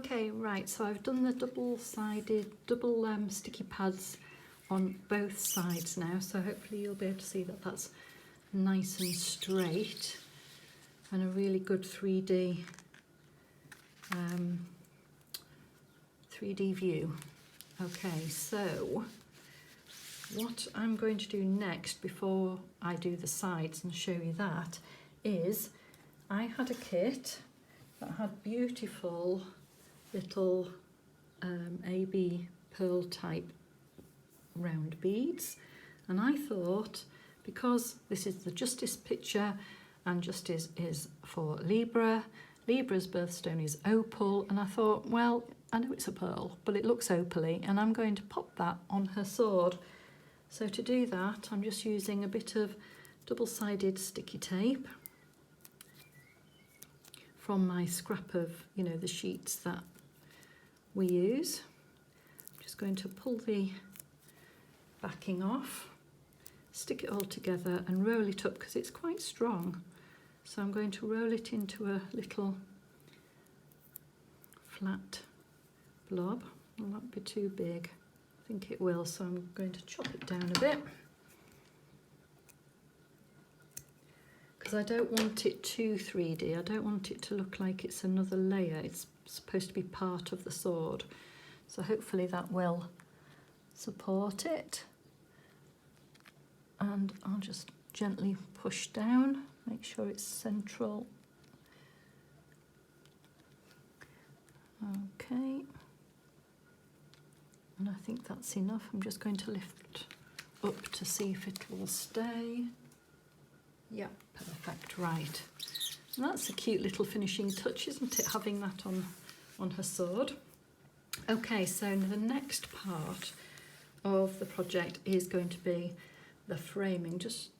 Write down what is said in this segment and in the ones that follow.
Okay, right, so I've done the double sticky pads on both sides now, so hopefully you'll be able to see that that's nice and straight and a really good 3D view. Okay, so what I'm going to do next before I do the sides and show you that is I had a kit that had beautiful little AB pearl type round beads, and I thought, because this is the Justice picture and Justice is for Libra, Libra's birthstone is opal, and I thought, well, I know it's a pearl, but it looks opaly, and I'm going to pop that on her sword. So to do that, I'm just using a bit of double-sided sticky tape from my scrap of, you know, the sheets that we use. I'm just going to pull the backing off, stick it all together and roll it up because it's quite strong. So I'm going to roll it into a little flat blob. Will that be too big? I think it will, so I'm going to chop it down a bit. Because I don't want it too 3D, I don't want it to look like it's another layer. It's supposed to be part of the sword. So hopefully that will support it. And I'll just gently push down, make sure it's central. Okay. And I think that's enough. I'm just going to lift up to see if it will stay. Yep, perfect, right. And that's a cute little finishing touch, isn't it, having that on her sword. Okay, so the next part of the project is going to be the framing. Just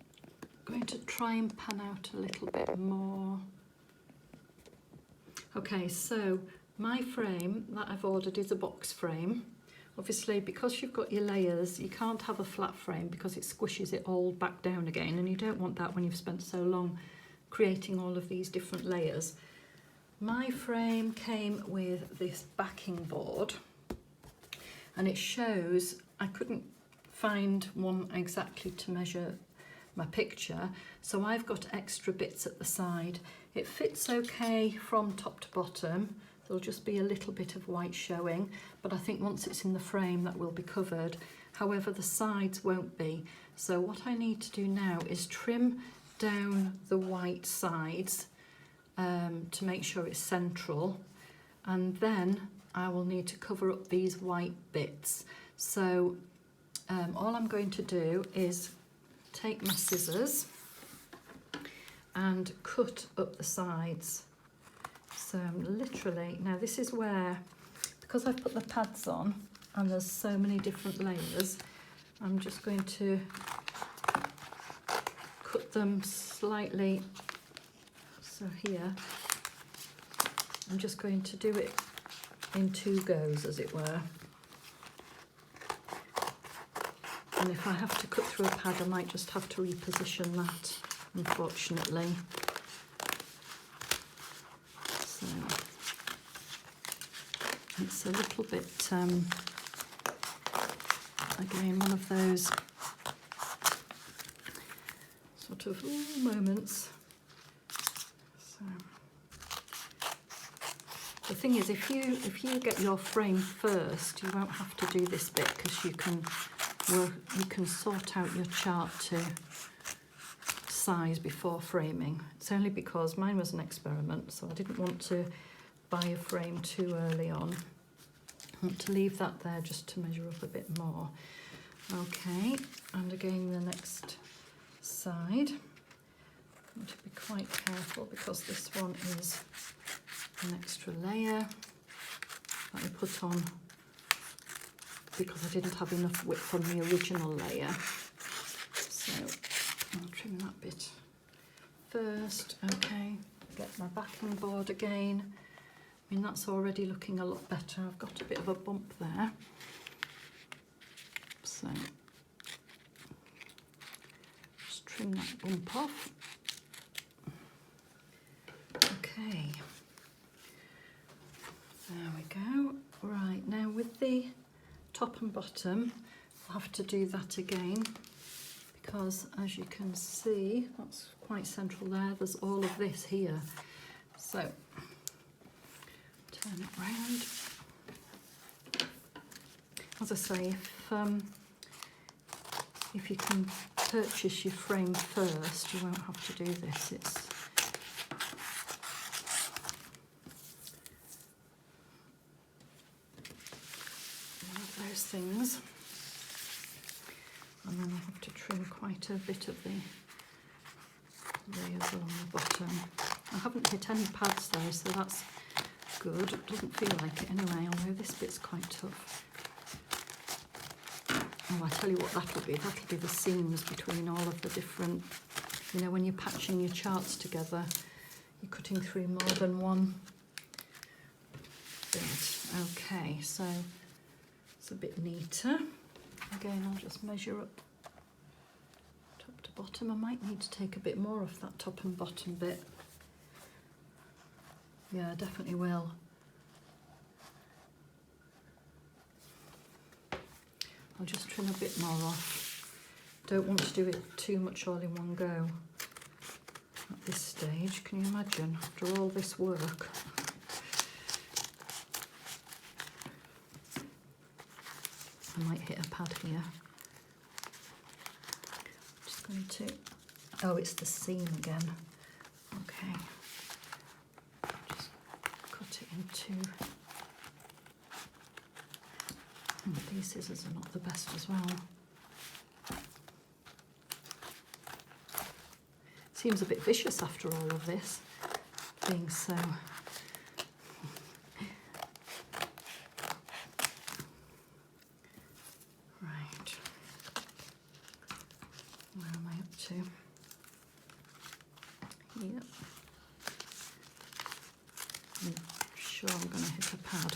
going to try and pan out a little bit more. Okay, so my frame that I've ordered is a box frame. Obviously, because you've got your layers, you can't have a flat frame because it squishes it all back down again, and you don't want that when you've spent so long creating all of these different layers. My frame came with this backing board, and it shows, I couldn't find one exactly to measure my picture, so I've got extra bits at the side. It fits okay from top to bottom. There'll just be a little bit of white showing, but I think once it's in the frame that will be covered. However, the sides won't be. So what I need to do now is trim down the white sides to make sure it's central, and then I will need to cover up these white bits. So all I'm going to do is take my scissors and cut up the sides. So I'm literally, now this is where, because I've put the pads on and there's so many different layers, I'm just going to cut them slightly. So here, I'm just going to do it in 2 goes, as it were. And if I have to cut through a pad, I might just have to reposition that, unfortunately. So it's a little bit, again, one of those sort of moments. So the thing is, if you get your frame first, you won't have to do this bit because you can sort out your chart to size before framing. It's only because mine was an experiment, so I didn't want to buy a frame too early on. I want to leave that there just to measure up a bit more. Okay, and again the next side. I want to be quite careful because this one is an extra layer that I put on because I didn't have enough width on the original layer. So I'll trim that bit first. Okay, get my backing board again. I mean, that's already looking a lot better. I've got a bit of a bump there. So just trim that bump off. Okay. There we the top and bottom. I'll have to do that again because, as you can see, that's quite central there. There's all of this here. So turn it round. As I say, if you can purchase your frame first, you won't have to do this. It's one of those things. And then I have to trim quite a bit of the layers along the bottom. I haven't hit any pads though, so that's good. It doesn't feel like it anyway, although this bit's quite tough. Oh, I tell you what that'll be the seams between all of the different, you know, when you're patching your charts together, you're cutting through more than one bit. Okay, so it's a bit neater. Again, I'll just measure up top to bottom. I might need to take a bit more off that top and bottom bit. Yeah, I definitely will. I'll just trim a bit more off. Don't want to do it too much all in one go at this stage. Can you imagine, after all this work? I might hit a pad here. Just going to, oh, it's the seam again. Okay. Just cut it into, these scissors are not the best as well. Seems a bit vicious after all of this, being so. Right. Where am I up to? Yep. I'm sure I'm going to hit a pad.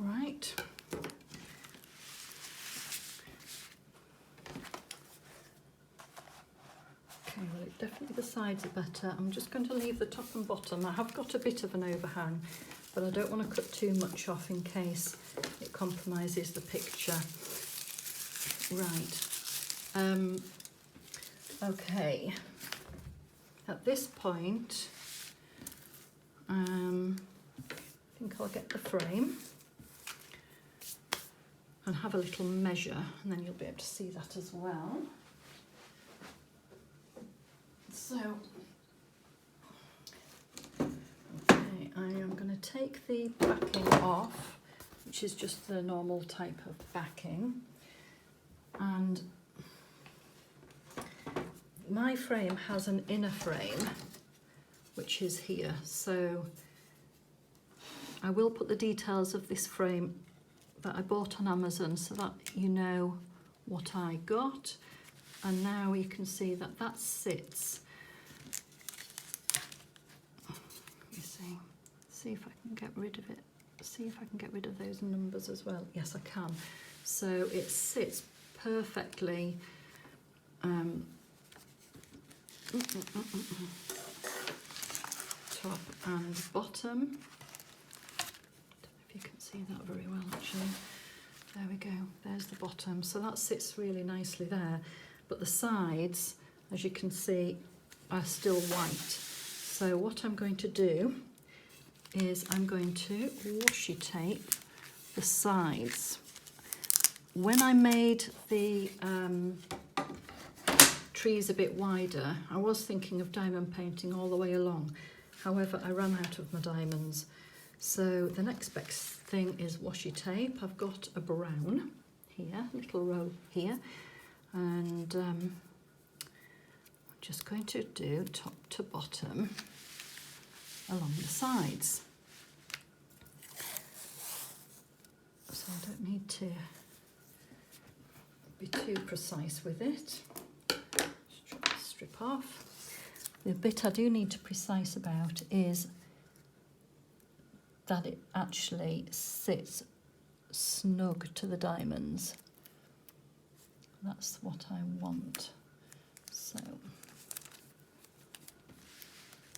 Right. Okay, well, definitely the sides are better. I'm just going to leave the top and bottom. I have got a bit of an overhang, but I don't want to cut too much off in case it compromises the picture. Right. Okay. At this point, I think I'll get the frame and have a little measure, and then you'll be able to see that as well. So, okay, I am going to take the backing off, which is just the normal type of backing, and my frame has an inner frame, which is here, so I will put the details of this frame that I bought on Amazon so that you know what I got. And now you can see that that sits. Let me see if I can get rid of it. See if I can get rid of those numbers as well. Yes, I can. So it sits perfectly. Top and bottom. If you can see that very well, actually. There we go, there's the bottom. So that sits really nicely there, but the sides, as you can see, are still white. So what I'm going to do is I'm going to washi tape the sides. When I made the trees a bit wider, I was thinking of diamond painting all the way along. However, I ran out of my diamonds. So the next best thing is washi tape. I've got a brown here, little row here, and I'm just going to do top to bottom along the sides. So I don't need to be too precise with it. Just strip off. The bit I do need to be precise about is that it actually sits snug to the diamonds. That's what I want. So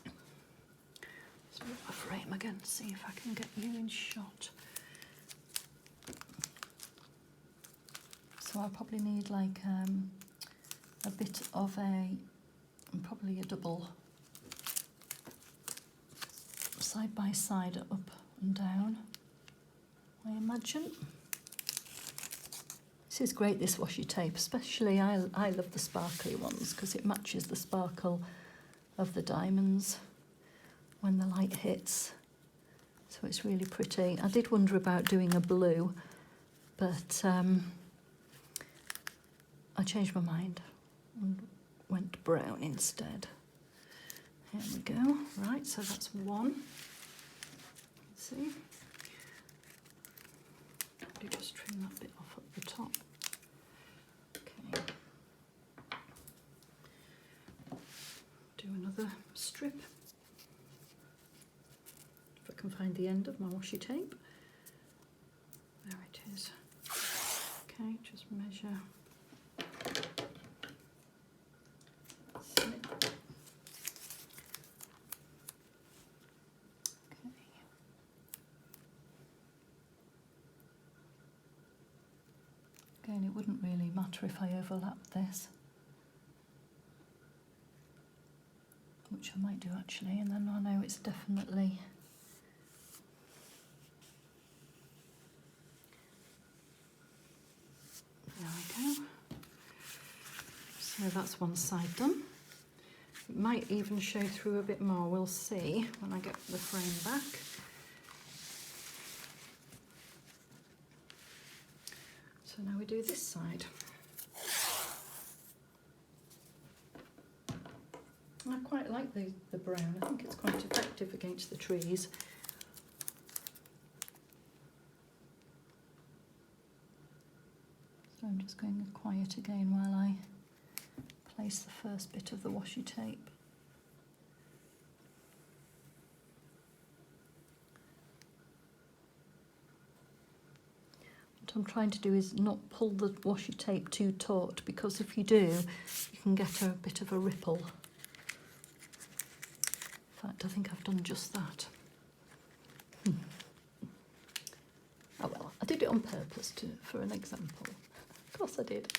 let's move the frame again, see if I can get you in shot. So I'll probably need like a bit of probably a double side by side, up and down, I imagine. This is great, this washi tape, especially I love the sparkly ones because it matches the sparkle of the diamonds when the light hits. So it's really pretty. I did wonder about doing a blue, but I changed my mind and went brown instead. Here we go. Right, so that's one. Let's see. You just trim that bit off at the top. Okay. Do another strip. If I can find the end of my washi tape. There it is. Okay, just measure. Snip. Okay. Again, it wouldn't really matter if I overlapped this, which I might do actually, and then I know it's definitely there we go. So that's one side done. It might even show through a bit more, we'll see when I get the frame back. So now we do this side. I quite like the brown, I think it's quite effective against the trees. So I'm just going quiet again while I place the first bit of the washi tape. What I'm trying to do is not pull the washi tape too taut, because if you do, you can get a bit of a ripple. In fact, I think I've done just that. Oh well, I did it on purpose for an example. Of course I did.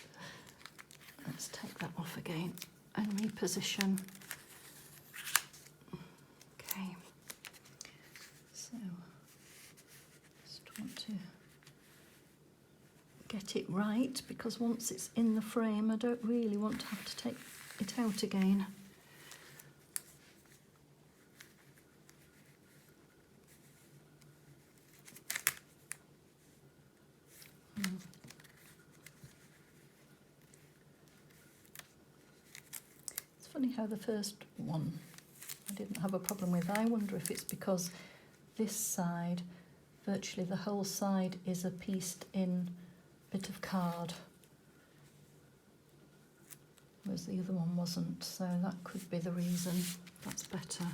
Let's take that off again and reposition. Okay. So, just want to get it right, because once it's in the frame, I don't really want to have to take it out again. It's funny how the first one I didn't have a problem with. I wonder if it's because this side, virtually the whole side, is a pieced in bit of card, whereas the other one wasn't, so that could be the reason. That's better.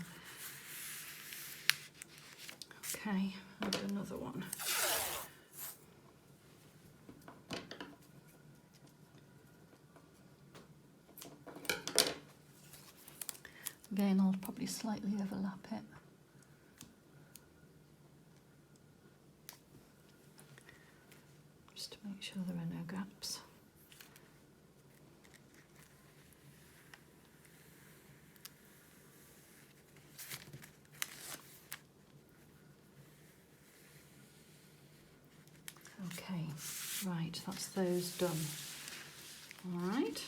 Okay, I'll do another one. Again, I'll probably slightly overlap it. Just to make sure there are no gaps. Okay, right, that's those done. All right.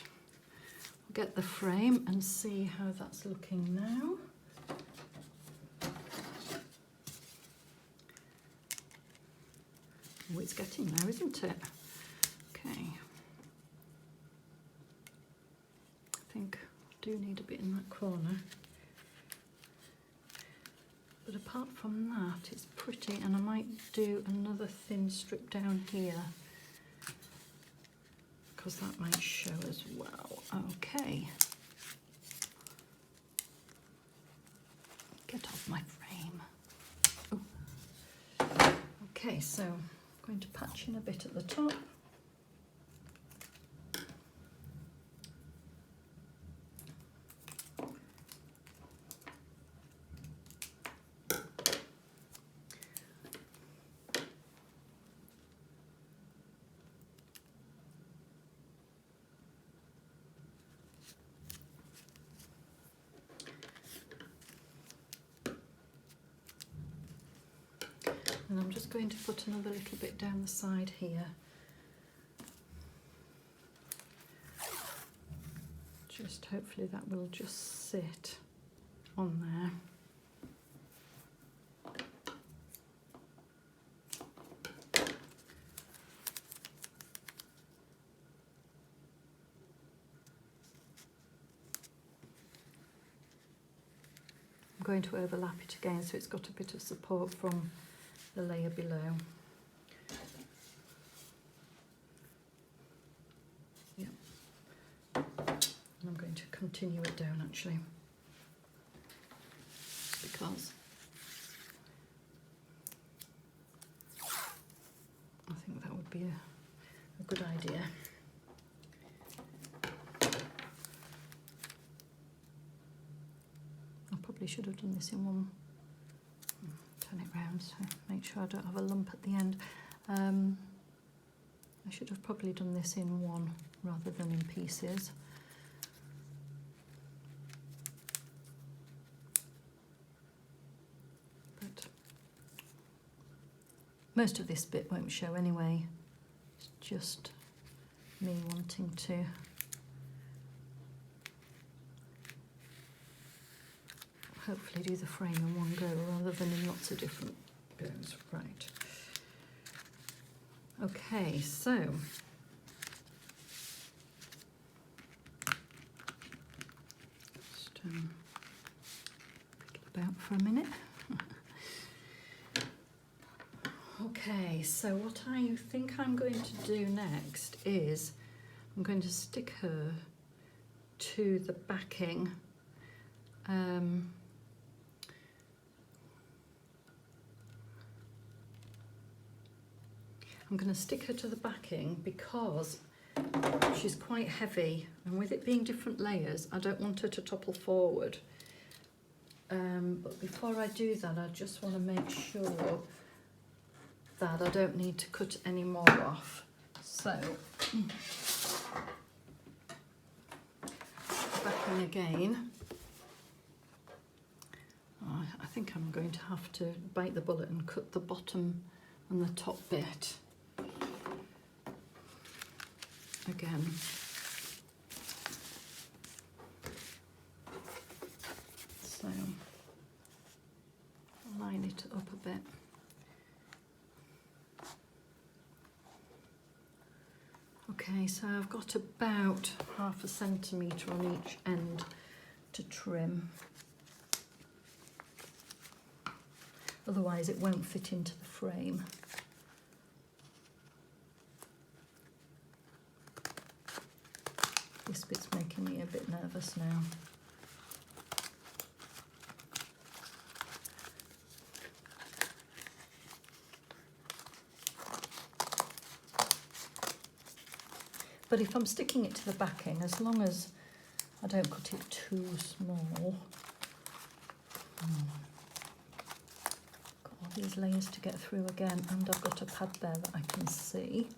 Get the frame and see how that's looking now. Oh, it's getting there, isn't it? Okay. I think I do need a bit in that corner. But apart from that, it's pretty, and I might do another thin strip down here, because that might show as well. Okay. Get off my frame. Oh. Okay, so I'm going to patch in a bit at the top. And I'm just going to put another little bit down the side here. Just hopefully that will just sit on there. I'm going to overlap it again so it's got a bit of support from the layer below. Yep. And I'm going to continue it down actually, because I think that would be a good idea. I should have done this in one. Turn it round so make sure I don't have a lump at the end. I should have probably done this in one rather than in pieces. But most of this bit won't show anyway. It's just me wanting to hopefully do the frame in one go rather than in lots of different goes. Right. Okay, so just pick it about for a minute. Okay, so what I think I'm going to do next is I'm going to stick her to the backing. I'm going to stick her to the backing because she's quite heavy, and with it being different layers I don't want her to topple forward. But before I do that I just want to make sure that I don't need to cut any more off. So backing again. I think I'm going to have to bite the bullet and cut the bottom and the top bit again. So line it up a bit. Okay, so I've got about 1/2 centimetre on each end to trim. Otherwise it won't fit into the frame. This bit's making me a bit nervous now. But if I'm sticking it to the backing, as long as I don't cut it too small. Got all these layers to get through again, and I've got a pad there that I can see.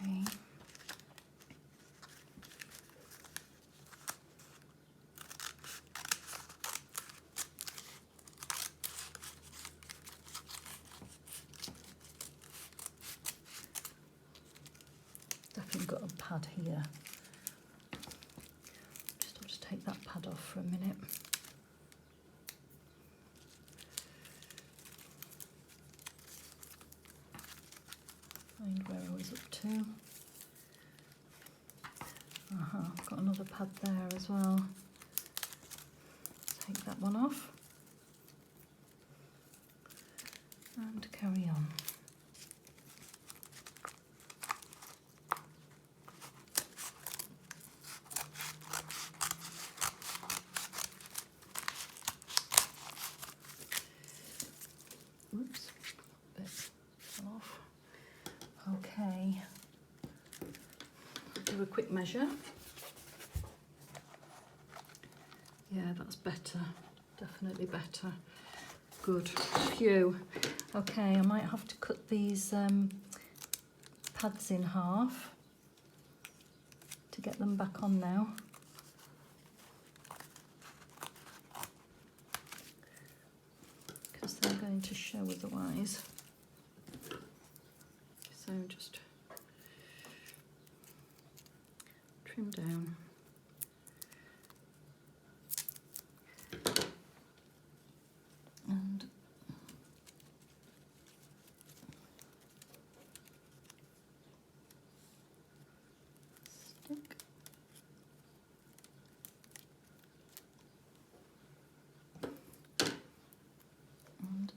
Okay. Definitely got a pad here. Just have to take that pad off for a minute. Find where I was up to. I've got another pad there as well. Take that one off and carry on. Oops, bit fell off. Okay, do a quick measure. Yeah, that's better, definitely better. Good, phew. Okay, I might have to cut these pads in half to get them back on now. Because they're going to show otherwise. So just trim down. And stick. And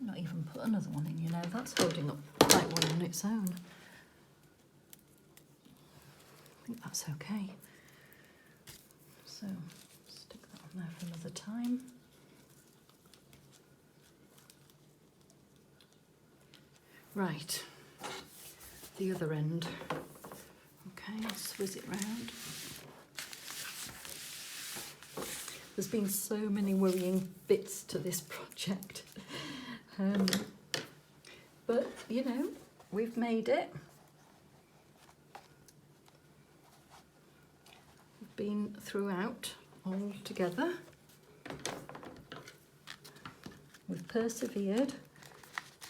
not even put another one in, you know, that's holding up quite well on its own. I think that's okay. So stick that on there for another time. Right, the other end. Okay, I'll swizz it round. There's been so many worrying bits to this project. But, you know, we've made it. We've been throughout all together. We've persevered.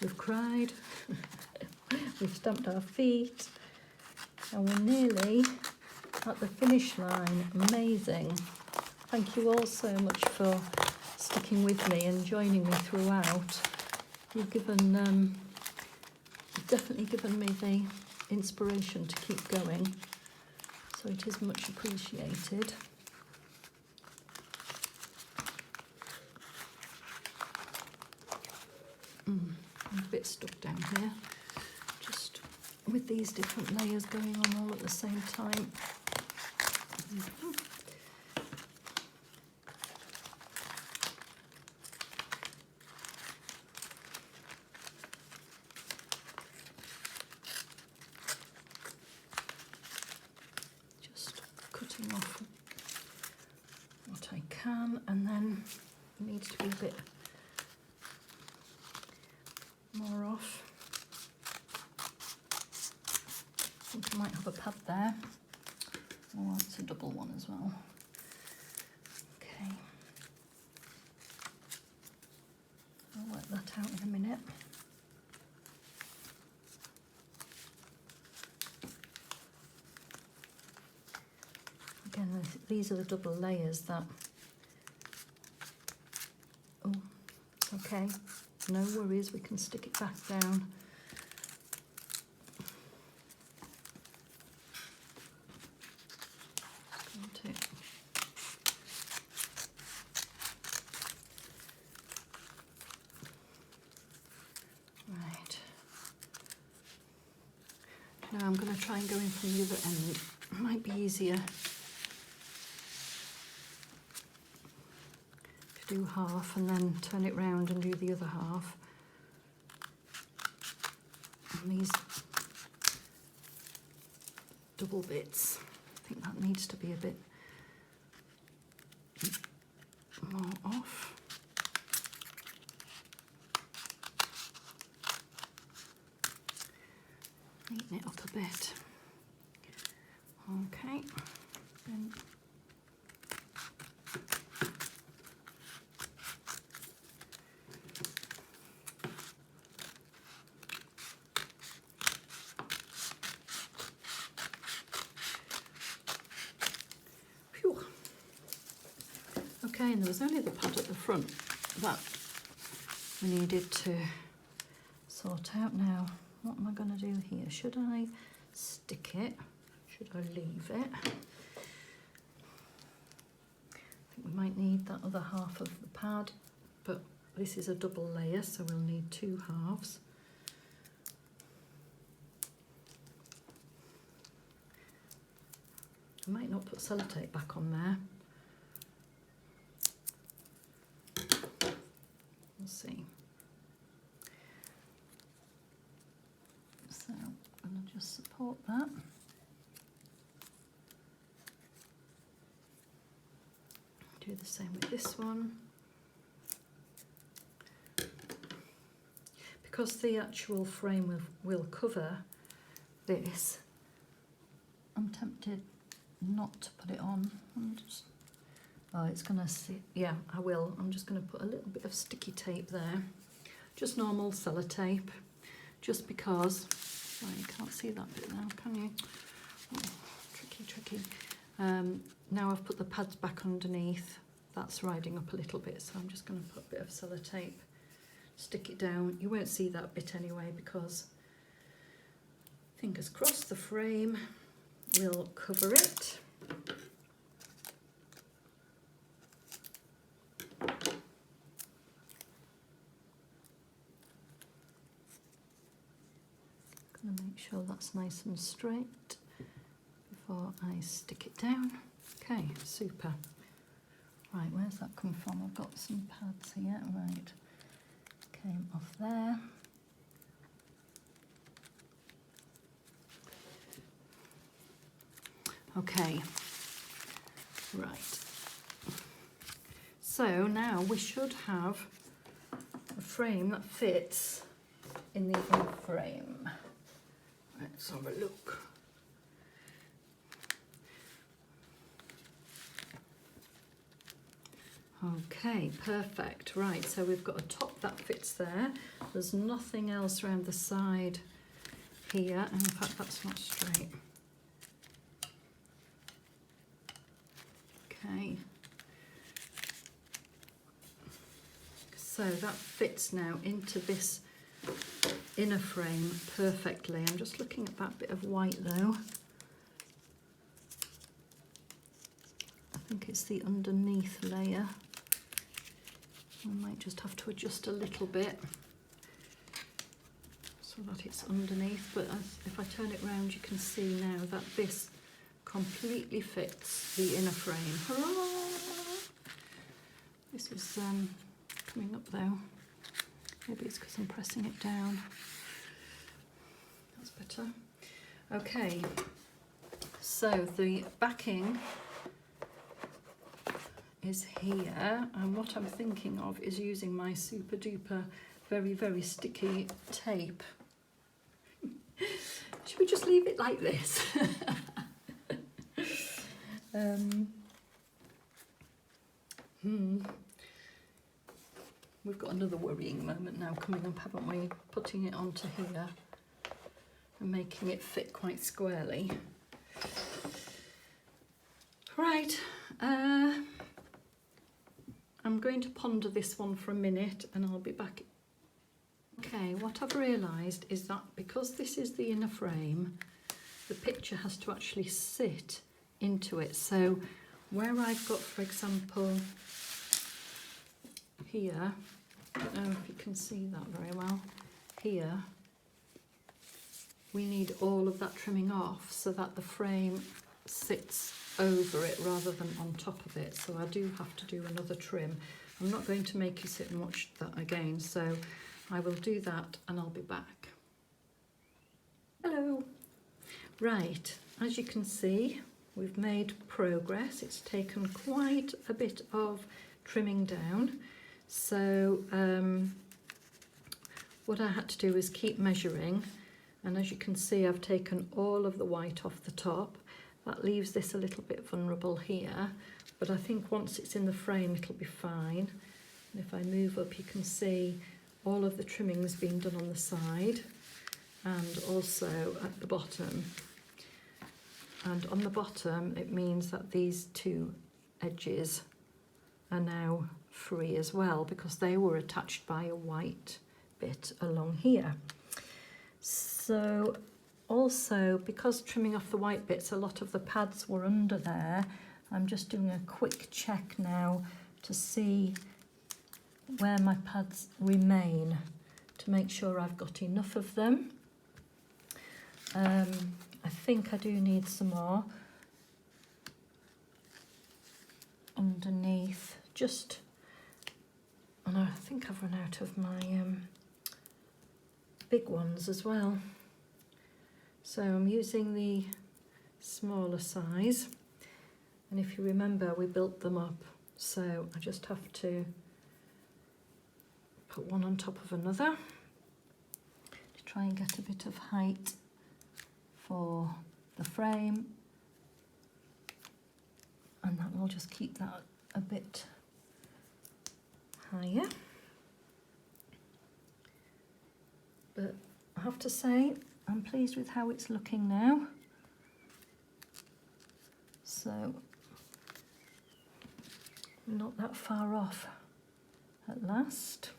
We've cried. We've stamped our feet. And we're nearly at the finish line. Amazing. Thank you all so much for sticking with me and joining me throughout. You've definitely given me the inspiration to keep going, so it is much appreciated. I'm a bit stuck down here, just with these different layers going on all at the same time. Off what I can, and then it needs to be a bit more off. I think I might have a pad there. Oh, it's a double one as well. Okay, I'll work that out in a minute. Again, these are the double layers that... Oh, okay, no worries, we can stick it back down. Right. Now I'm going to try and go in from the other end. It might be easier do half and then turn it round and do the other half. And these double bits, I think that needs to be a bit more off. Neaten it up a bit. Okay. And okay, and there was only the pad at the front that we needed to sort out. Now, what am I going to do here? Should I stick it? Should I leave it? I think we might need that other half of the pad, but this is a double layer, so we'll need two halves. I might not put sellotape back on there. We'll see. So I'm going to just support that. Do the same with this one. because the actual frame will cover this, I'm tempted not to put it on. Oh, it's gonna see, yeah, I will. I'm just gonna put a little bit of sticky tape there. Just normal sellotape, just because, oh, you can't see that bit now, can you? Oh, tricky. Now I've put the pads back underneath, that's riding up a little bit, so I'm just gonna put a bit of sellotape, stick it down. You won't see that bit anyway because, fingers crossed, the frame will cover it. Gonna make sure that's nice and straight before I stick it down. Okay, super. Right, where's that come from? I've got some pads here, right. Came off there. Okay, right. So now we should have a frame that fits in the inner frame. Let's have a look. Okay, perfect. Right, so we've got a top that fits there. There's nothing else around the side here. And in fact, that's not straight. Okay. So that fits now into this inner frame perfectly. I'm just looking at that bit of white though. I think it's the underneath layer. I might just have to adjust a little bit so that it's underneath, but if I turn it round, you can see now that this completely fits the inner frame. Hurrah! This is coming up though. Maybe it's because I'm pressing it down. That's better. Okay, so the backing is here, and what I'm thinking of is using my super duper very sticky tape. Should we just leave it like this? We've got another worrying moment now coming up, haven't we? Putting it onto here and making it fit quite squarely. Right, I'm going to ponder this one for a minute and I'll be back. Okay, what I've realised is that because this is the inner frame, the picture has to actually sit into it. So where I've got, for example, here, I don't know if you can see that very well, here, we need all of that trimming off so that the frame sits over it rather than on top of it. So I do have to do another trim. I'm not going to make you sit and watch that again, so I will do that and I'll be back. Hello. Right, as you can see, we've made progress. It's taken quite a bit of trimming down. So what I had to do is keep measuring, and as you can see, I've taken all of the white off the top. That leaves this a little bit vulnerable here, but I think once it's in the frame it'll be fine. And if I move up, you can see all of the trimmings being done on the side and also at the bottom. And on the bottom it means that these two edges are now free as well because they were attached by a white bit along here. So also, because trimming off the white bits, a lot of the pads were under there. I'm just doing a quick check now to see where my pads remain to make sure I've got enough of them. I think I do need some more underneath, just, and I think I've run out of my big ones as well. So I'm using the smaller size, and if you remember, we built them up, so I just have to put one on top of another. try and get a bit of height for the frame, and that will just keep that a bit higher. But I have to say, I'm pleased with how it's looking now. So, not that far off at last.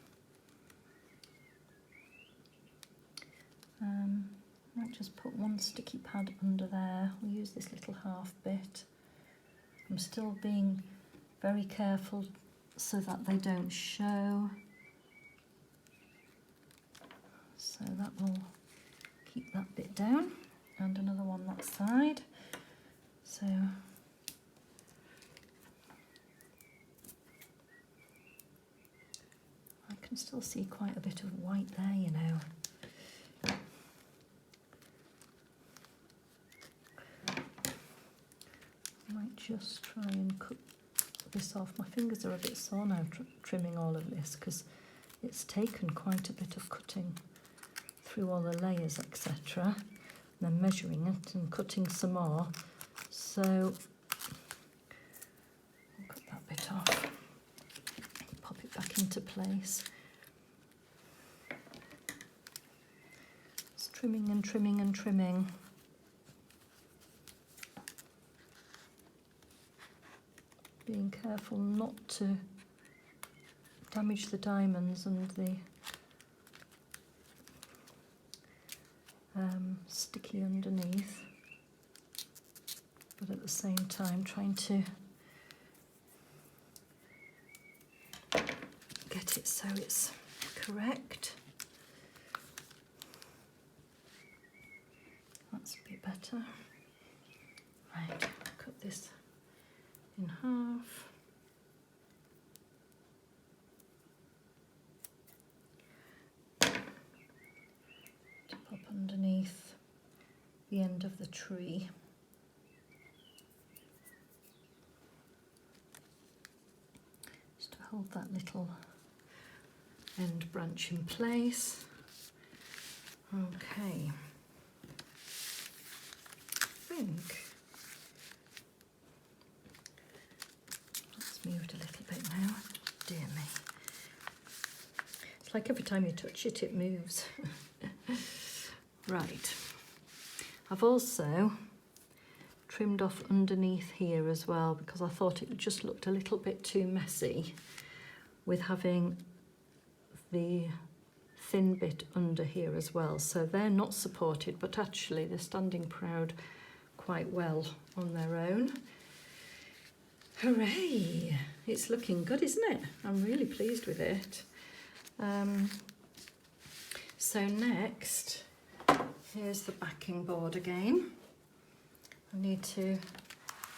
Might just put one sticky pad under there. We'll use this little half bit. I'm still being very careful so that they don't show. So that will keep that bit down, and another one that side. So I can still see quite a bit of white there, you know. I might just try and cut this off. My fingers are a bit sore now trimming all of this, because it's taken quite a bit of cutting through all the layers, etc. And then measuring it and cutting some more. So I'll cut that bit off, pop it back into place. Just trimming and trimming and trimming. Being careful not to damage the diamonds and the sticky underneath, but at the same time trying to get it so it's correct. That's a bit better. Right, cut this in half. To pop underneath the end of the tree. Just to hold that little end branch in place. Okay. I think that's moved a little bit now. Dear me. It's like every time you touch it, it moves. Right. I've also trimmed off underneath here as well, because I thought it just looked a little bit too messy with having the thin bit under here as well. So they're not supported, but actually they're standing proud quite well on their own. Hooray! It's looking good, isn't it? I'm really pleased with it. So next, here's the backing board again. I need to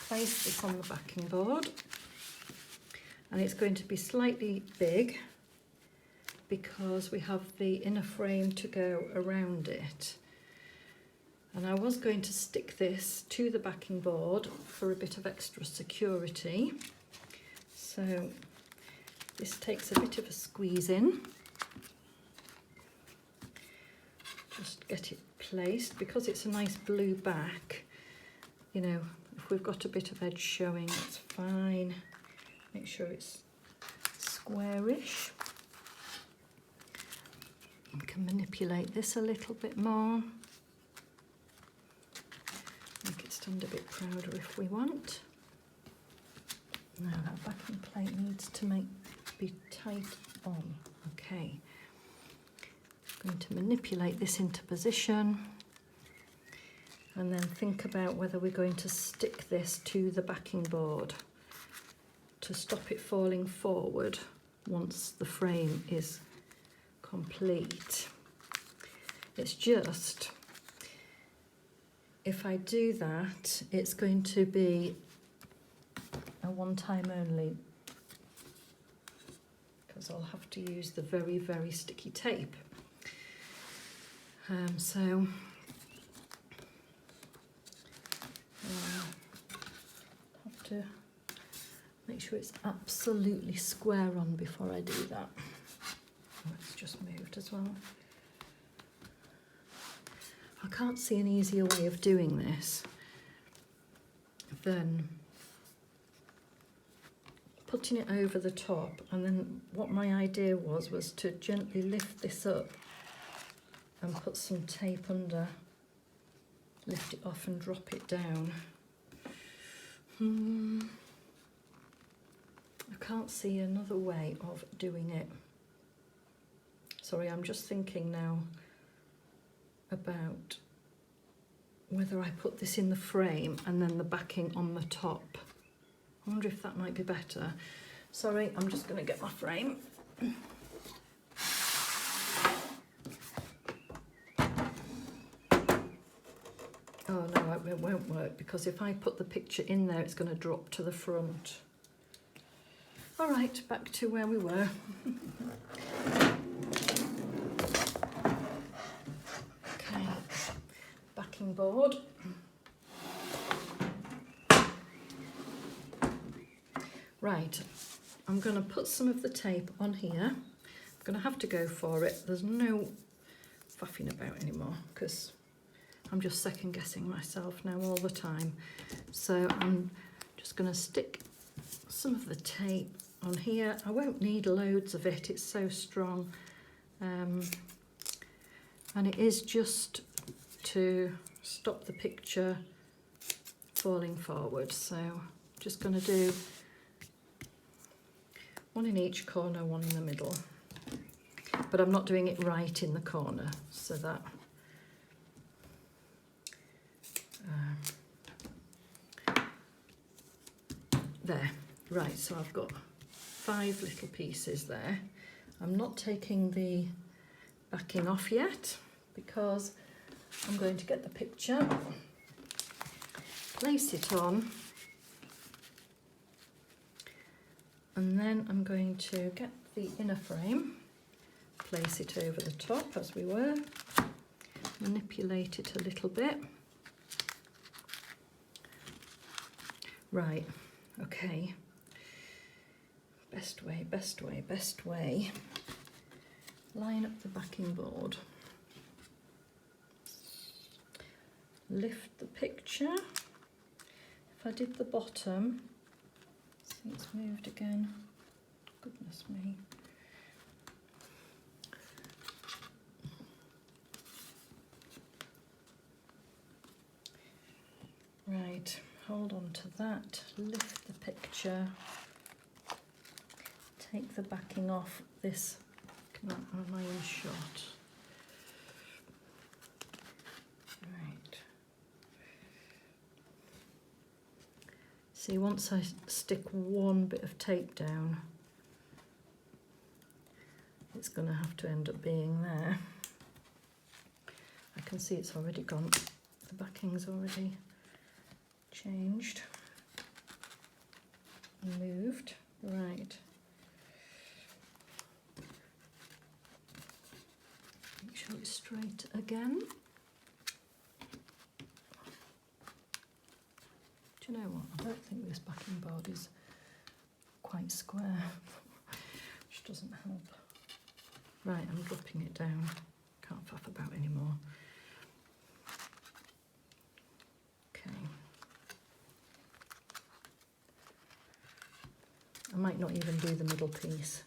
place this on the backing board, and it's going to be slightly big because we have the inner frame to go around it. And I was going to stick this to the backing board for a bit of extra security. So this takes a bit of a squeeze in. Just get it placed, because it's a nice blue back. You know, if we've got a bit of edge showing, it's fine. Make sure it's squarish. We can manipulate this a little bit more. Make it stand a bit prouder if we want. Now that backing plate needs to be tight on. Okay. I'm going to manipulate this into position, and then think about whether we're going to stick this to the backing board to stop it falling forward once the frame is complete. It's just, if I do that, it's going to be a one time only, because I'll have to use the very, very sticky tape. So have to make sure it's absolutely square on before I do that. Oh, it's just moved as well. I can't see an easier way of doing this than putting it over the top, and then what my idea was to gently lift this up and put some tape under, lift it off and drop it down. I can't see another way of doing it. Sorry, I'm just thinking now about whether I put this in the frame and then the backing on the top. I wonder if that might be better. Sorry, I'm just going to get my frame. Oh no, it won't work, because if I put the picture in there, it's going to drop to the front. All right, back to where we were. Okay, backing board. Right, I'm going to put some of the tape on here. I'm going to have to go for it. There's no faffing about anymore, because I'm just second guessing myself now all the time. So I'm just going to stick some of the tape on here. I won't need loads of it, it's so strong. And it is just to stop the picture falling forward. So I'm just going to do one in each corner, one in the middle. But I'm not doing it right in the corner, so that there. Right, so I've got 5 little pieces there. I'm not taking the backing off yet, because I'm going to get the picture, place it on, and then I'm going to get the inner frame, place it over the top as we were, manipulate it a little bit. Right, okay. Best way. Line up the backing board. Lift the picture. If I did the bottom, see, it's moved again. Goodness me. Right, hold on to that, lift the picture, take the backing off this. Am I in shot? Right. See, once I stick one bit of tape down, it's going to have to end up being there. I can see it's already gone, the backing's already changed, moved. Right. Make sure it's straight again. Do you know what? I don't think this backing board is quite square, which doesn't help. Right, I'm dropping it down. Can't faff about anymore. Okay. I might not even do the middle piece.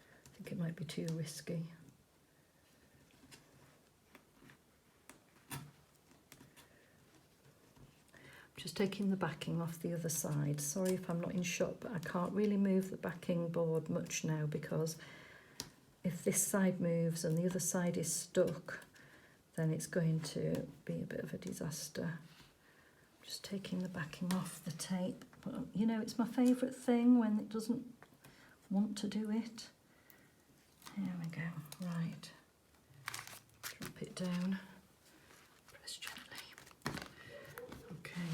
I think it might be too risky. Just taking the backing off the other side. Sorry if I'm not in shot, but I can't really move the backing board much now, because if this side moves and the other side is stuck, then it's going to be a bit of a disaster. Just taking the backing off the tape. But, you know, it's my favourite thing when it doesn't want to do it. Here we go. Right. Drop it down. Press gently. Okay.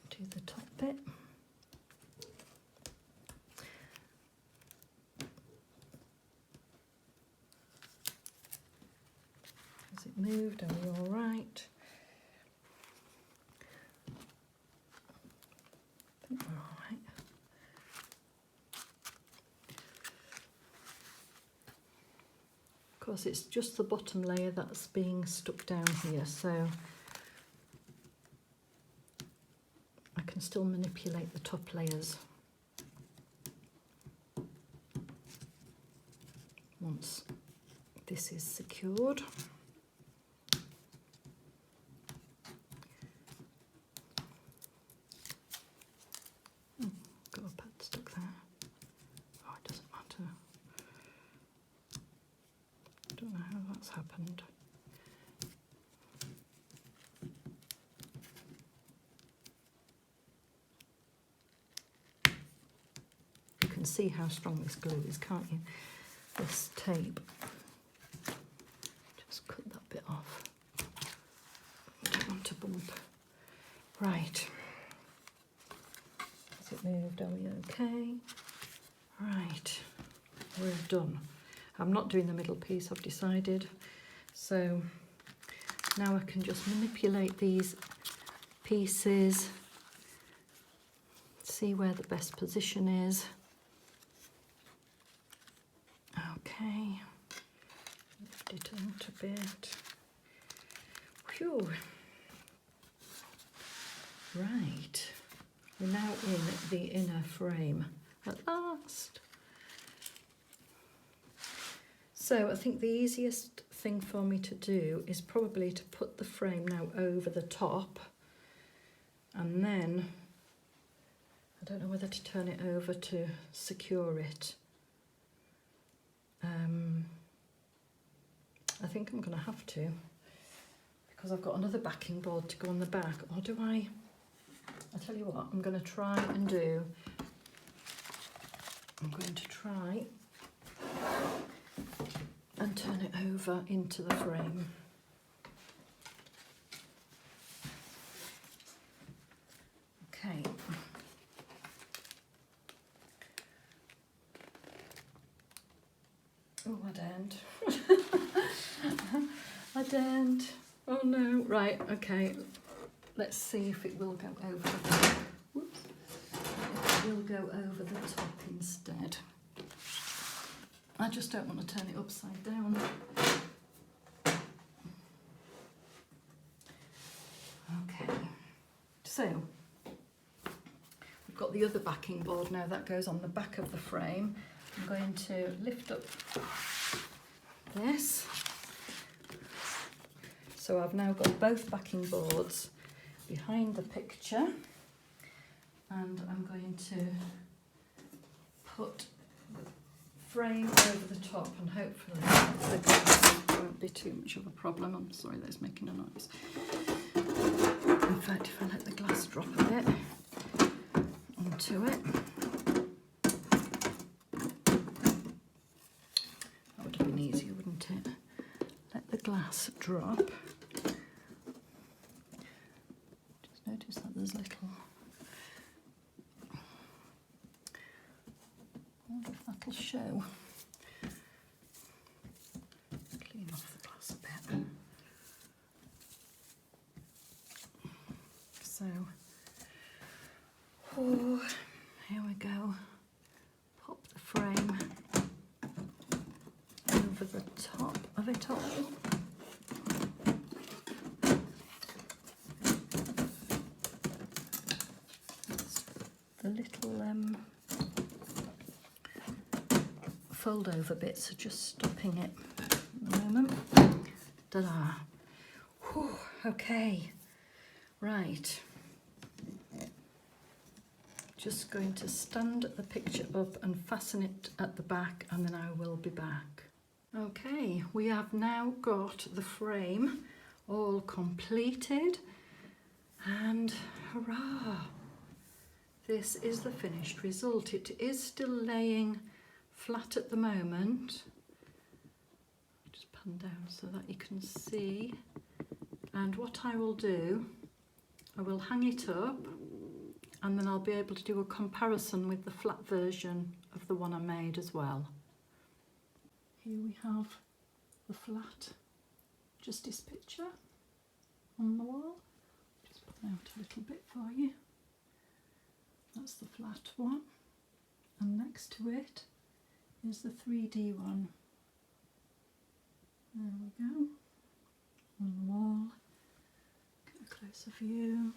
Do the top bit. Has it moved? Are we all right? I think we're all right. course it's just the bottom layer that's being stuck down here, so I can still manipulate the top layers once this is secured. Got a pad stuck there. Oh, it doesn't matter. I don't know how that's happened. You can see how strong this glue is, can't you? This tape. Just cut that bit off. I don't want to bump. Right. Has it moved? Are we okay? Right. We're done. I'm not doing the middle piece, I've decided. So now I can just manipulate these pieces, see where the best position is. Okay, lift it out a bit. Phew. Right, we're now in the inner frame at last. So I think the easiest thing for me to do is probably to put the frame now over the top, and then I don't know whether to turn it over to secure it. I think I'm going to have to, because I've got another backing board to go on the back. Or do I tell you what, I'm going to try and do, I'm going to try and turn it over into the frame. Okay. Oh, I daren't. I daren't. Oh no. Right, okay. Let's see if it will go over the top. Whoops. If it will go over the top instead. I just don't want to turn it upside down. Okay. So, we've got the other backing board now that goes on the back of the frame. I'm going to lift up this. So I've now got both backing boards behind the picture, and I'm going to put the frame over the top, and hopefully the glass won't be too much of a problem. I'm sorry that it's making a noise. In fact, if I let the glass drop a bit onto it, that would have been easier, wouldn't it? Let the glass drop. Just notice that there's little, I wonder if that'll show. Clean off the glass a bit. So, oh, here we go. Pop the frame over the top of it all. The little fold over bits are just stopping it at the moment. Ta-da! Whew, okay, right. Just going to stand the picture up and fasten it at the back, and then I will be back. Okay, we have now got the frame all completed, and hurrah! This is the finished result. It is still laying flat at the moment. Just pan down so that you can see. And what I will do, I will hang it up, and then I'll be able to do a comparison with the flat version of the one I made as well. Here we have the flat Justice picture on the wall. Just put out a little bit for you. That's the flat one, and next to it is the 3D one. There we go. On the wall. Get a closer view.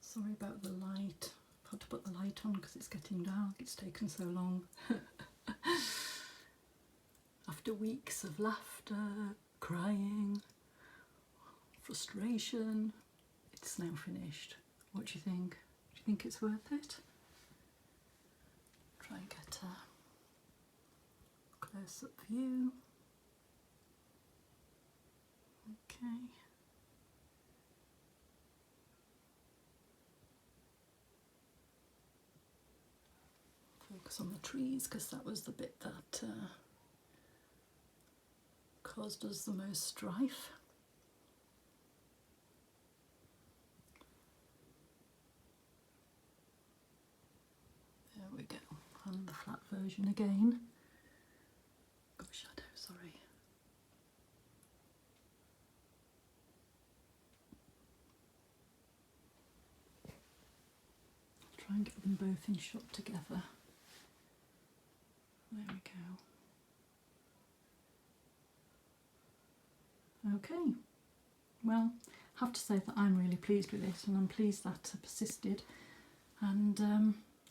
Sorry about the light. I've had to put the light on because it's getting dark. It's taken so long. After weeks of laughter, crying, frustration, it's now finished. What do you think? Do you think it's worth it? Try and get a close-up view. Okay. Focus on the trees because that was the bit that caused us the most strife. There we go, and the flat version again. Got a shadow, sorry. Try and get them both in shot together. There we go. Okay, well, I have to say that I'm really pleased with it, and I'm pleased that I persisted, and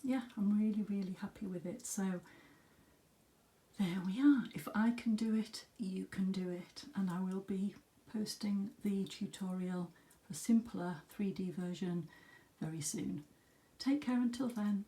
yeah, I'm really happy with it. So there we are. If I can do it, you can do it, and I will be posting the tutorial, the simpler 3D version, very soon. Take care until then.